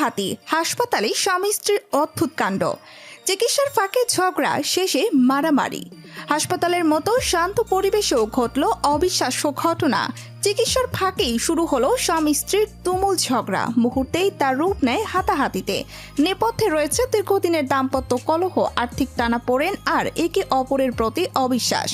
হাতাহাতি, হাসপাতালে স্বামী স্ত্রীর অদ্ভুত কাণ্ড, চিকিৎসার ফাঁকে ঝগড়া, শেষে মারামারি। হাসপাতালের মতো শান্ত পরিবেশেও ঘটল অবিশ্বাস্য ঘটনা। চিকিৎসার ফাঁকেই শুরু হলো স্বামী স্ত্রীর তুমুল ঝগড়া, মুহূর্তেই তার রূপ নেয় হাতাহাতিতে। নেপথ্যে রয়েছে দীর্ঘদিনের দাম্পত্য কলহ, আর্থিক টানাপোড়েন আর একে অপরের প্রতি অবিশ্বাস।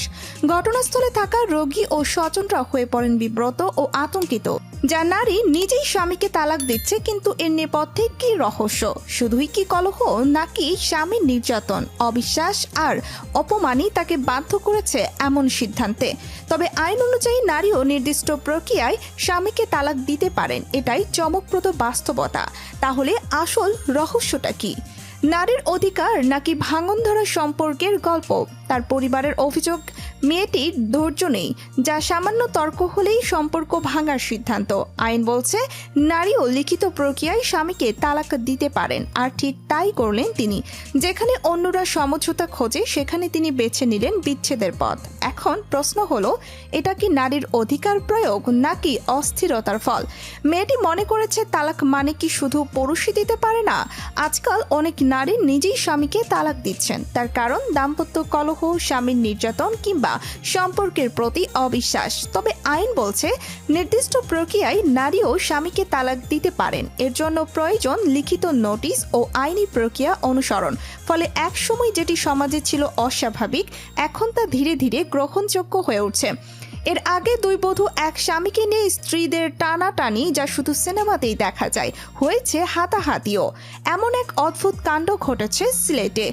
ঘটনাস্থলে থাকা রোগী ও স্বজনরা হয়ে পড়েন বিব্রত ও আতঙ্কিত। যা নারী নিজেই স্বামীকে তালাক দিচ্ছে, কিন্তু এর নেপথ্যে কি রহস্য? শুধুই কি কলহ, নাকি স্বামীর নির্যাতন, অবিশ্বাস আর অপমানই তাকে বাধ্য করেছে এমন সিদ্ধান্তে? তবে আইন অনুযায়ী নারীও নির্দিষ্ট প্রক্রিয়ায় স্বামীকে তালাক দিতে পারেন, এটাই চমকপ্রদ বাস্তবতা। তাহলে আসল রহস্যটা কি? নারীর অধিকার নাকি ভাঙন ধরা সম্পর্কের গল্প? তার পরিবারের অভিযোগ, মেয়েটির ধৈর্য নেই, যা সামান্য তর্ক হলেই সম্পর্ক ভাঙার সিদ্ধান্ত। আইন বলছে নারীও লিখিত প্রক্রিয়ায় স্বামীকে তালাক দিতে পারেন, আর ঠিক তাই করলেন তিনি। যেখানে অন্যরা সমঝোতা খোঁজে, সেখানে তিনি বেছে নিলেন বিচ্ছেদের পথ। এখন প্রশ্ন হলো, এটা কি নারীর অধিকার প্রয়োগ নাকি অস্থিরতার ফল? মেয়েটি মনে করেছে তালাক মানে কি শুধু পুরুষই দিতে পারে না। আজকাল অনেক নারী নিজেই স্বামীকে তালাক দিচ্ছেন, তার কারণ দাম্পত্য কলহ, স্বামীর নির্যাতন কিংবা সম্পর্কের প্রতি অবিশ্বাস। তবে আইন বলছে নির্দিষ্ট প্রক্রিয়ায় নারীও স্বামীকে তালাক দিতে পারেন। এর জন্য প্রয়োজন লিখিত নোটিশ ও আইনি প্রক্রিয়া অনুসরণ। ফলে একসময় যেটি সমাজে ছিল অস্বাভাবিক, এখন তা ধীরে ধীরে গ্রহণযোগ্য হয়ে উঠছে। এর আগে দুই বধূ এক স্বামীকে নিয়ে স্ত্রীদের টানাটানি, যা শুধু সিনেমাতেই দেখা যায়, হয়েছে হাতাহাতিও। এমন এক অদ্ভুত কাণ্ড ঘটেছে সিলেটে।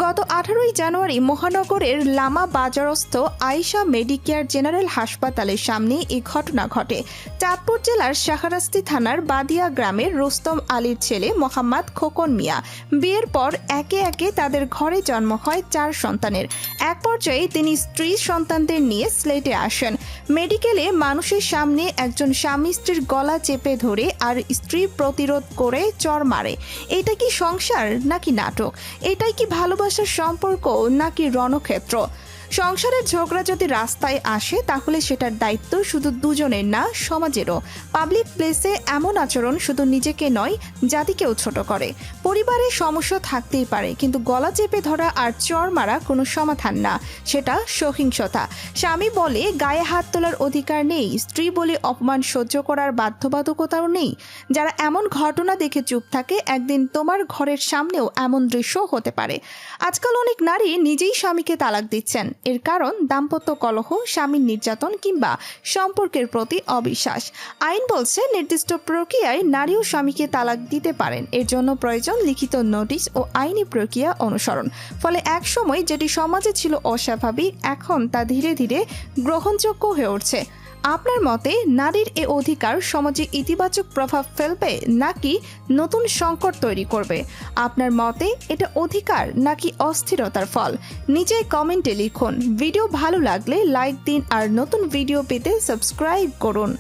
গত 18ই জানুয়ারি মহানগরের লামা বাজারস্থ আয়েশা মেডিকেয়ার জেনারেল হাসপাতালের সামনে এই ঘটনা ঘটে। চাঁদপুর জেলার শাহরাস্তি থানার বাদিয়া গ্রামের রুস্তম আলীর ছেলে মোহাম্মদ খোকন মিয়া। বিয়ের পর একে একে তাদের ঘরে জন্ম হয় 4 সন্তানের। এক পর্যায়ে তিনি স্ত্রী সন্তানদের নিয়ে সিলেটে আসেন। মেডিকেলে মানুষের সামনে একজন স্বামী স্ত্রীর গলা চেপে ধরে আর স্ত্রী প্রতিরোধ করে চর মারে। এটা কি সংসার নাকি নাটক? এটাই কি ভালোবাসার সম্পর্ক নাকি রণক্ষেত্র? সংসারের ঝগড়া যদি রাস্তায় আসে, তাহলে সেটার দায়িত্ব শুধু দুজনের না, সমাজেরও। পাবলিক প্লেসে এমন আচরণ শুধু নিজেকে নয়, জাতিকেও ছোট করে। পরিবারে সমস্যা থাকতেই পারে, কিন্তু গলা চেপে ধরা আর চর মারা কোনো সমাধান না, সেটা সহিংসতা। স্বামী বলে গায়ে হাত তোলার অধিকার নেই, স্ত্রী বলে অপমান সহ্য করার বাধ্যবাধকতাও নেই। যারা এমন ঘটনা দেখে চুপ থাকে, একদিন তোমার ঘরের সামনেও এমন দৃশ্য হতে পারে। আজকাল অনেক নারী নিজেই স্বামীকে তালাক দিচ্ছেন। এর কারণ দাম্পত্য কলহ, স্বামীর নির্যাতন কিংবা সম্পর্কের প্রতি অবিশ্বাস। আইন বলছে নির্দিষ্ট প্রক্রিয়ায় নারীও স্বামীকে তালাক দিতে পারেন। এর জন্য প্রয়োজন লিখিত নোটিশ ও আইনি প্রক্রিয়া অনুসরণ। ফলে এক সময় যেটি সমাজে ছিল অস্বাভাবিক, এখন তা ধীরে ধীরে গ্রহণযোগ্য হয়ে উঠছে। আপনার মতে নারীর এ অধিকার সমাজে ইতিবাচক প্রভাব ফেলবে নাকি নতুন সংকট তৈরি করবে? আপনার মতে এটা অধিকার নাকি অস্থিরতার ফল? নিচে কমেন্টে লিখুন। ভিডিও ভালো লাগলে লাইক দিন আর নতুন ভিডিও পেতে সাবস্ক্রাইব করুন।